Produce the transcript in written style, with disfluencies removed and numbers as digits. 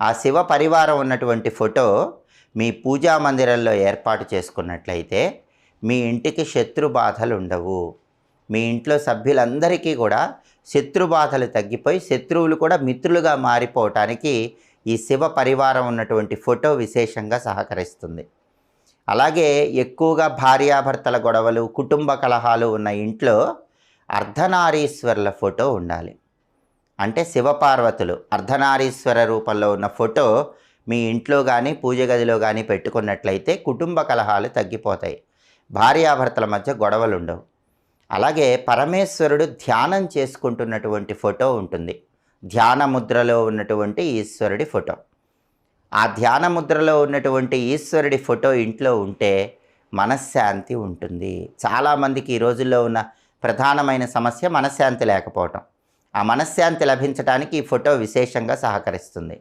ఆ శివ పరివారం ఉన్నటువంటి ఫోటో మీ పూజా మందిరంలో ఏర్పాటు చేసుకున్నట్లయితే మీ ఇంటికి శత్రు బాధలు ఉండవు. మీ ఇంట్లో సభ్యులందరికీ కూడా శత్రు బాధలు తగ్గిపోయి శత్రువులు కూడా మిత్రులుగా మారిపోవటానికి ఈ శివ పరివారం ఉన్నటువంటి ఫోటో విశేషంగా సహకరిస్తుంది. అలాగే ఎక్కువగా భార్యాభర్తల గొడవలు, కుటుంబ కలహాలు ఉన్న ఇంట్లో అర్ధనారీశ్వరుల ఫోటో ఉండాలి. అంటే శివపార్వతులు అర్ధనారీశ్వర రూపంలో ఉన్న ఫోటో మీ ఇంట్లో కానీ పూజ గదిలో కానీ పెట్టుకున్నట్లయితే కుటుంబ కలహాలు తగ్గిపోతాయి, భార్యాభర్తల మధ్య గొడవలు ఉండవు. అలాగే పరమేశ్వరుడు ధ్యానం చేసుకుంటున్నటువంటి ఫోటో ఉంటుంది. ధ్యాన ముద్రలో ఉన్నటువంటి ఈశ్వరుడి ఫోటో. ఆ ధ్యాన ముద్రలో ఉన్నటువంటి ఈశ్వరుడి ఫోటో ఇంట్లో ఉంటే మనశ్శాంతి ఉంటుంది. చాలామందికి ఈ రోజుల్లో ఉన్న ప్రధానమైన సమస్య మనశ్శాంతి లేకపోవటం. ఆ మనశ్శాంతి లభించడానికి ఈ ఫోటో విశేషంగా సహకరిస్తుంది.